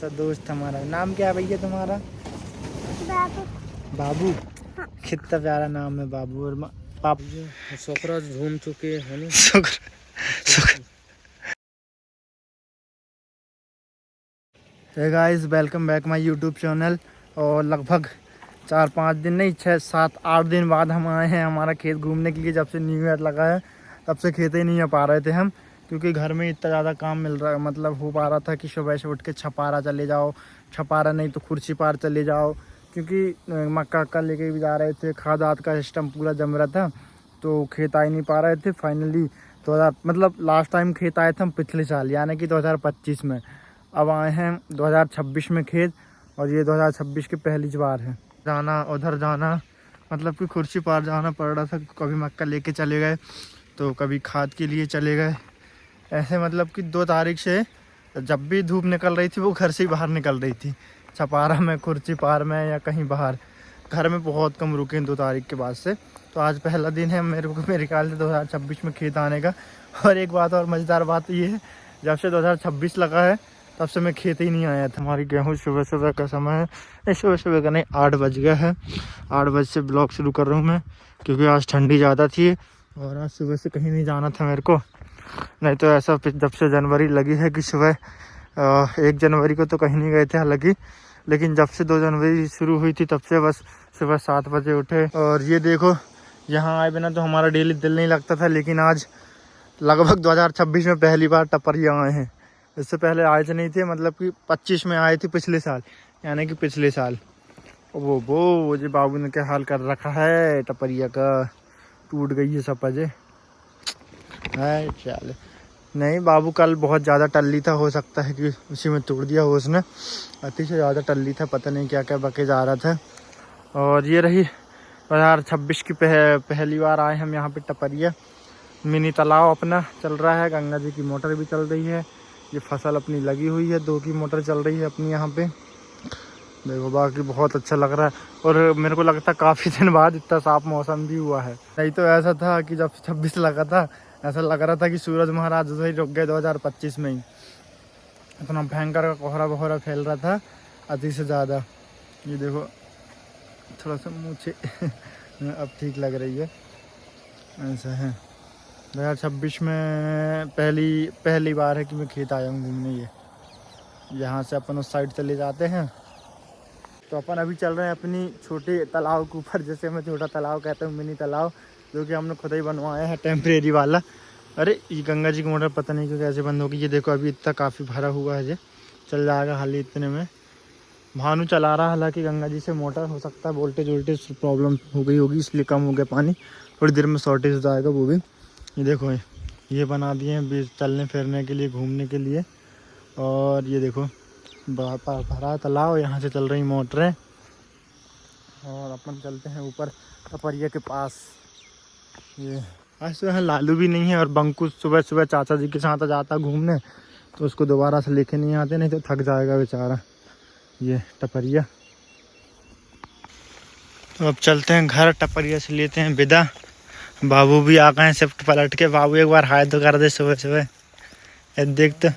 तो दोस्त हमारा नाम क्या है भैया तुम्हारा? बाबू। बाबू। हाँ। कितना प्यारा नाम है बाबू। और पाप शोकरा घूम चुके हैं। शुक्र शुक्र। Hey guys, welcome back my YouTube channel. और लगभग 4-5 दिन नहीं 6-7-8 दिन बाद हम आए हैं हमारा खेत घूमने के लिए। जब से न्यू ईयर लगा है तब से खेत ही नहीं आ पा रहे थे हम, क्योंकि घर में इतना ज़्यादा काम मिल रहा मतलब हो पा रहा था कि सुबह से उठ के छपारा चले जाओ, छपारा नहीं तो खुर्सी पार चले जाओ, क्योंकि मक्का अक्का लेके भी जा रहे थे। खाद आद का सिस्टम पूरा जम रहा था तो खेत आ ही नहीं पा रहे थे। फाइनली 2000 मतलब लास्ट टाइम खेत आए थे हम पिछले साल यानी कि 2025 में। अब आए हैं 2026 में खेत, और ये 2026 की पहली बार है जाना उधर जाना। मतलब कि कुर्सी पार जाना पड़ रहा था, कभी मक्का लेके चले गए तो कभी खाद के लिए चले गए। ऐसे मतलब कि 2 तारीख से जब भी धूप निकल रही थी वो घर से ही बाहर निकल रही थी, छपारा में, कुर्सी पार में या कहीं बाहर। घर में बहुत कम रुके 2 तारीख के बाद से। तो आज पहला दिन है मेरे ख्याल से 2026 में खेत आने का। और एक बात और मज़ेदार बात ये है, जब से 2026 लगा है तब से मैं खेत ही नहीं आया था। हमारी गेहूँ सुबह सुबह का समय है, नहीं सुबह सुबह का नहीं 8 बज गया है। 8 बजे से ब्लॉग शुरू कर रहा हूँ मैं, क्योंकि आज ठंडी ज़्यादा थी और आज सुबह से कहीं नहीं जाना था मेरे को। नहीं तो ऐसा जब से जनवरी लगी है कि सुबह 1 जनवरी को तो कहीं नहीं गए थे हालांकि, लेकिन जब से 2 जनवरी शुरू हुई थी तब से बस सुबह 7 बजे उठे। और ये देखो, यहाँ आए बिना तो हमारा डेली दिल नहीं लगता था, लेकिन आज लगभग 2026 में पहली बार टपरिया आए हैं। इससे पहले आए थे नहीं थे, मतलब कि 25 में आए थे पिछले साल, यानी कि पिछले साल। वो जी बाबू ने क्या हाल कर रखा है टपरिया का, टूट गई है सब अजय है। चल नहीं, बाबू कल बहुत ज़्यादा टल्ली था, हो सकता है कि उसी में तोड़ दिया हो उसने। अति से ज़्यादा टल्ली था, पता नहीं क्या क्या बके जा रहा था। और ये रही 2026 की पहली बार आए हम यहाँ पे टपरिया। मिनी तालाब अपना चल रहा है, गंगा जी की मोटर भी चल रही है, ये फसल अपनी लगी हुई है, 2 की मोटर चल रही है अपनी यहाँ पे। देखो बाकी बहुत अच्छा लग रहा है। और मेरे को लगता है काफ़ी दिन बाद इतना साफ मौसम भी हुआ है। नहीं तो ऐसा था कि जब 26 लगा था ऐसा लग रहा था कि सूरज महाराज उसे ही रुक गए 2025 में ही। इतना भयंकर का कोहरा वोहरा फैल रहा था अति से ज़्यादा। ये देखो थोड़ा सा मुझे अब ठीक लग रही है। ऐसा है 2026 में पहली बार है कि मैं खेत आया हूँ घूमने। ये यहाँ से अपन उस साइड चले जाते हैं। तो अपन अभी चल रहे हैं अपनी छोटे तालाब के ऊपर, जैसे मैं छोटा तालाब कहता हूँ, मिनी तालाब, जो कि हमने खुद ही बनवाया है टेम्परेरी वाला। अरे ये गंगा जी की मोटर पता नहीं क्यों कैसे बंद होगी। ये देखो अभी इतना काफ़ी भरा हुआ है, ये चल जाएगा हाल ही इतने में। भानु चला रहा, हालांकि गंगा जी से मोटर हो सकता है वोल्टेज प्रॉब्लम हो गई होगी, इसलिए कम हो गया पानी। थोड़ी देर में शॉर्टेज हो जाएगा वो भी। ये देखो ये बना दिए हैं चलने फिरने के लिए, घूमने के लिए। और ये देखो भरा तालाब, यहाँ से चल रही मोटरें। और अपन चलते हैं ऊपर टपरिया के पास। ये आज तो यहाँ लालू भी नहीं है, और बंकू सुबह सुबह चाचा जी के साथ जाता घूमने, तो उसको दोबारा से लेके नहीं आते, नहीं तो थक जाएगा बेचारा। ये टपरिया। तो अब चलते हैं घर, टपरिया से लेते हैं विदा। बाबू भी आ गए हैं शिफ्ट पलट के। बाबू एक बार हाय तो कर दे सुबह सुबह, देख तो।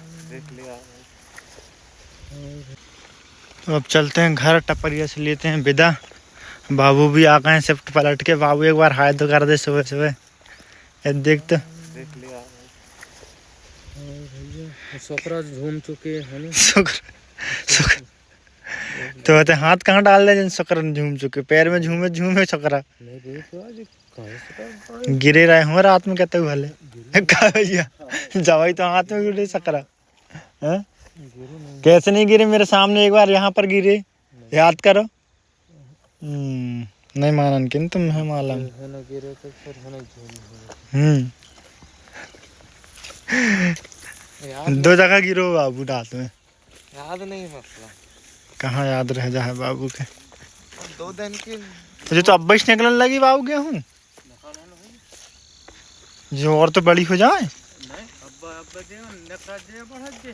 तो अब चलते हैं घर, टपरिया से लेते हैं विदा। बाबू भी आ गए हैं शिफ्ट पलट के। बाबू एक बार हाय तो कर दे सुबह सुबह, देख तो। देख लिया शोकरा झूम चुके हैं। शुक्र तो कहते हाथ कहाँ डाल रहे जिन शक्कर झूम चुके, पैर में झूमे झूमे शक्करा गिरे रहे हो रात में, कहते हुए भैया जवाई तो हाथ में गिरे शक्करा है। कैसे नहीं गिरे, मेरे सामने एक बार यहाँ पर गिरे, याद करो। नहीं मानन किन तुम है मालूम। दो जगह गिरो बाबू रात में, याद नहीं मसला। कहाँ याद रह जाए बाबू के। 2 दिन की मुझे तो अब ही निकलने लगी बाबू गेहूँ, जो और तो बड़ी हो जाए।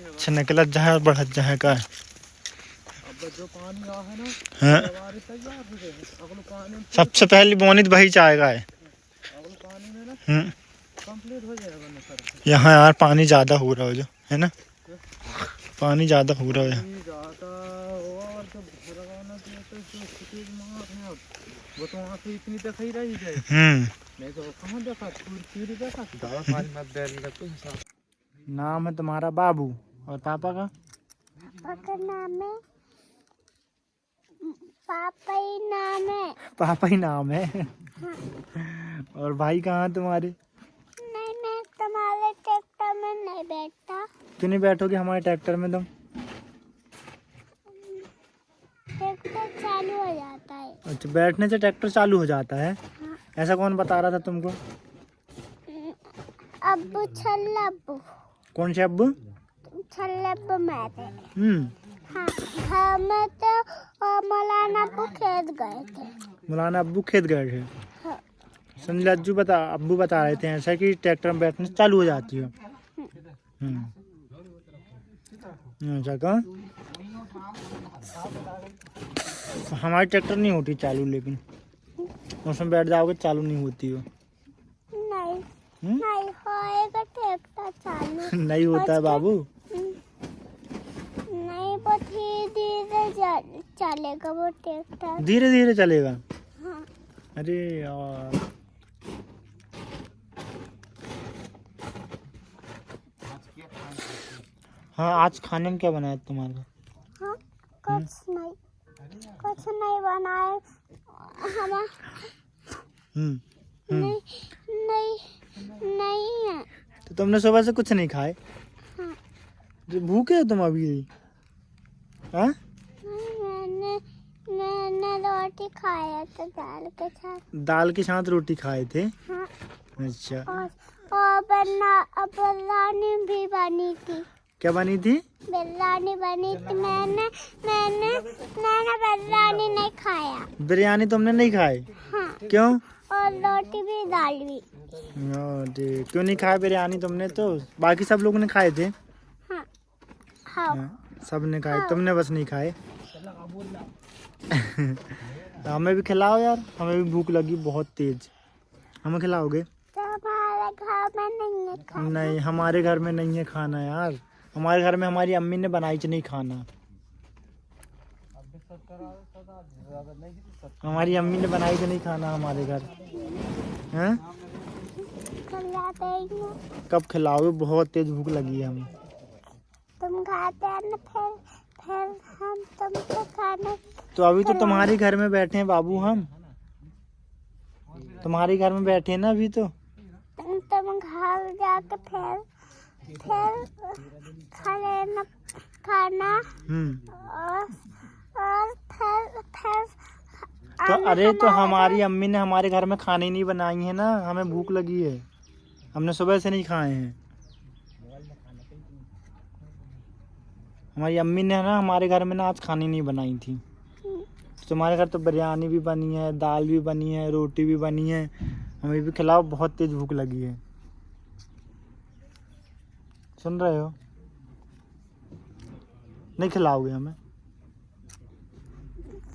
अच्छा निकलत जाए और बढ़त जाए का। हाँ सबसे पहले बोनित वही चाहेगा है। यहाँ यार पानी ज़्यादा हो रहा हो जो है ना। पानी ज्यादा हो रहा है। ज्यादा और जब भरवाना चाहिए तो जो सफेद मार है अब वो तो वहाँ से इतनी तक ही रही जाए। नहीं तो कहाँ देखा पूरी देखा ज्यादा पानी मत डाल तो हिसाब। नाम है तुम्हारा बाबू और पापा का? पापा का नाम है पापा ही नाम है। पापा ही नाम है। हाँ। और भाई कहाँ है तुम्हारे? नहीं मैं तुम्हारे ट्रैक्टर में नहीं बैठता। क्यों नहीं बैठोगे हमारे ट्रैक्टर में तुम? ट्रैक्टर चालू हो जाता है। अच्छा, बैठने से ट्रैक्टर चालू हो जाता है? हाँ। ऐसा कौन बता रहा था तुमको? अब्बू छल्लब्बू। कौन से अब्बू? छल्लब्बू मेरे। हाँ घर में तो मौलाना अब्बू खेत गए थे। मौलाना अब्बू खेत गए थे। हाँ। सुनील अब्बू बता रहे थे ऐसा कि ट्रैक्टर में बैठने से चालू हो जाती है। ऐसा कहाँ? हमारी ट्रैक्टर नहीं होती चालू, लेकिन उसमें बैठ जाओगे चालू नहीं होती हो। नहीं नहीं होएगा ट्रैक्टर चालू। नहीं होता है बाबू। नहीं वो धीरे चलेगा वो ट्रैक्टर। धीरे धीरे चलेगा? हाँ। अरे यार, हाँ आज खाने में क्या बनाया तुम्हारा? हाँ कुछ नहीं बनाए हम। नहीं नहीं नहीं है। तो तुमने सुबह से कुछ नहीं खाए? हाँ। जो भूखे हो तुम अभी? हाँ? मैंने रोटी खाया था दाल के साथ। दाल के साथ रोटी खाए थे? हाँ। अच्छा। और बिरयानी भी बनी थी। क्या बनी थी? बिरयानी बनी थी। मैंने बिरयानी नहीं खाया। बिरयानी तुमने नहीं खाई? हाँ। क्यों? और रोटी भी दाल भी। क्यों नहीं खाया बिरयानी तुमने? तो बाकी सब लोगों ने खाए थे। हाँ। हाँ। सब ने खाए, तुमने बस नहीं खाए। हमें भी खिलाओ यार, हमें भी भूख लगी बहुत तेज। हमें खिलाओगे? तो हमारे घर में नहीं है खाना। नहीं हमारे घर में नहीं है खाना यार। हमारे घर में हमारी अम्मी ने बनाई च नहीं खाना। हमारी अम्मी ने बनाई च नहीं खाना हमारे घर। हैं? खिलाते ही नहीं। कब खिलाओगे? बहुत तेज भूख लगी है हमें। तुम खाते हैं ना, फिर हम तुमसे खाने। तो अभी तो तुम्हारे घर में बैठे हैं बाबू, हम तुम्हारे घर में बैठे हैं ना अभी तो। तुम घर जाके फिर खा लेना खाना। और फिर तो अरे तो हमारी अम्मी ने हमारे घर में खाने नहीं बनाई है ना, हमें भूख लगी है, हमने सुबह से नहीं खाए हैं। हमारी अम्मी ने ना हमारे घर में ना आज खाने नहीं बनाई थी। तुम्हारे घर तो बिरयानी भी बनी है, दाल भी बनी है, रोटी भी बनी है। हमें भी खिलाओ, बहुत तेज भूख लगी है। सुन रहे हो? नहीं खिलाओगे हमें?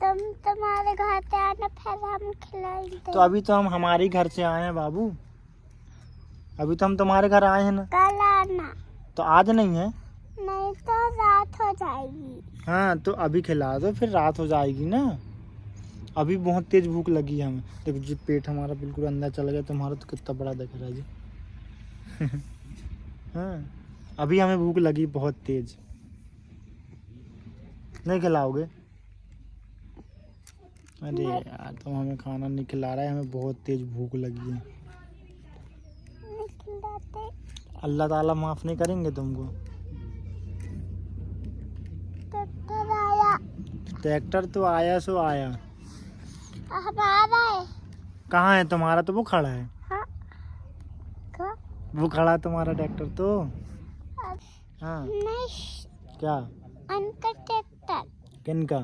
तुम्हारे घर पे आना, फिर हम खिलाएंगे। तो अभी तो हम हमारे घर से आए हैं बाबू, अभी तो हम तुम्हारे घर आए हैं ना। कल आना। तो आज नहीं है? नहीं तो रात हो जाएगी। हाँ तो अभी खिला दो, फिर रात हो जाएगी ना। अभी बहुत तेज भूख लगी है हमें। देखो जी, पेट हमारा बिल्कुल अंदर चला गया। तुम्हारा तो कितना बड़ा दिख रहा है जी। हाँ अभी हमें भूख लगी बहुत तेज। नहीं खिलाओगे? अरे यार तुम हमें खाना नहीं खिला रहा है, हमें बहुत तेज भूख लगी है। नहीं खिलाते। अल्लाह ताला माफ नहीं करेंगे तुमको। ट्रैक्टर आया। ट्रैक्टर तो आया सो आया। हमारा है। कहाँ है तुम्हारा? तो वो खड़ा है। हाँ। क्या? वो खड़ा है तुम्हारा ट्रैक्टर तो। हाँ। नहीं। क्या? उनका ट्रैक्टर। किनका?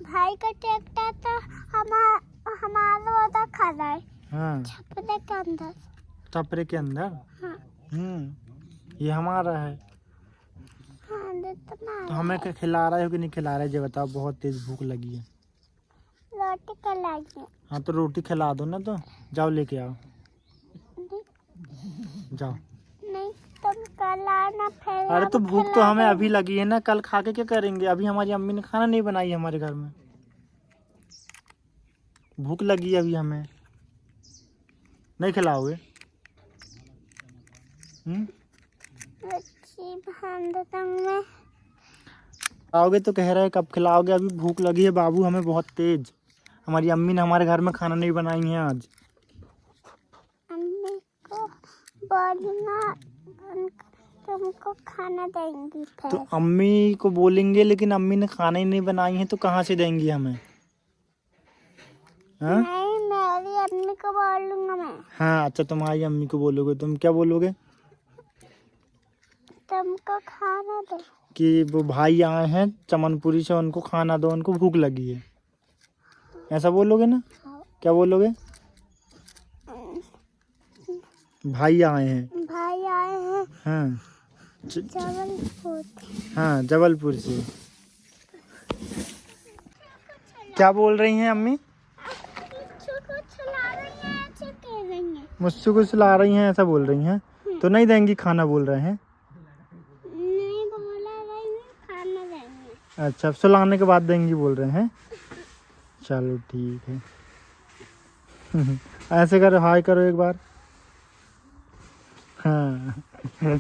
भाई का ट्रैक्टर तो हमारा उधर खड़ा है। हाँ छपरे के अंदर। छपरे के अंदर? हाँ। ये हमारा है। हाँ तुम्हारा। तो हमें क्या खिला रहा है कि नहीं खिला रहा है ये बताओ। बहुत तेज भूख लगी है। रोटी खिलाइए। हाँ तो रोटी खिला दो ना, तो जाओ लेके आओ। नहीं। जाओ। नहीं। तुम कल आना फिर अरे तो हम भूख तो खिला हमें अभी देंगे। लगी है ना, कल खा के क्या करेंगे? अभी हमारी अम्मी ने खाना नहीं बनाई है हमारे घर में, भूख लगी है अभी हमें, नहीं खिलाओगे? अच्छी भांडतंग में आओगे तो कह रहे हैं कब खिलाओगे, अभी भूख लगी है बाबू हमें बहुत तेज। हमारी अम्मी ने हमारे घर में खाना नहीं बनाई है आज। अम्मी को बोलना तुमको खाना देंगी तो फिर। अम्मी को बोलेंगे, लेकिन अम्मी ने खाना ही नहीं बनाई है तो कहाँ से देंगी हमें? हाँ नहीं, मेरी अम्मी को बोलूंगा मैं। हाँ, अच्छा तुम्हारी अम्मी को बोलोगे, तुम क्या बोलोगे? तुमको खाना दो। कि वो भाई आए हैं चमनपुरी से, उनको खाना दो, उनको भूख लगी है, ऐसा बोलोगे ना? क्या बोलोगे? भाई आए हैं। भाई आए हैं हाँ जबलपुर। हाँ, जबलपुर से। क्या बोल रही हैं अम्मी? किच्चू को खिला रही हैं, ऐसे कह रही हैं। मुझसे कुछ ला रही हैं ऐसा बोल रही हैं, तो नहीं देंगी खाना बोल रहे हैं? नहीं बोला रही हैं, खाना देंगे। अच्छा, सुलाने के बाद देंगी बोल रहे हैं। चलो ठीक है। ऐसे करो, हाय करो एक बार। हाँ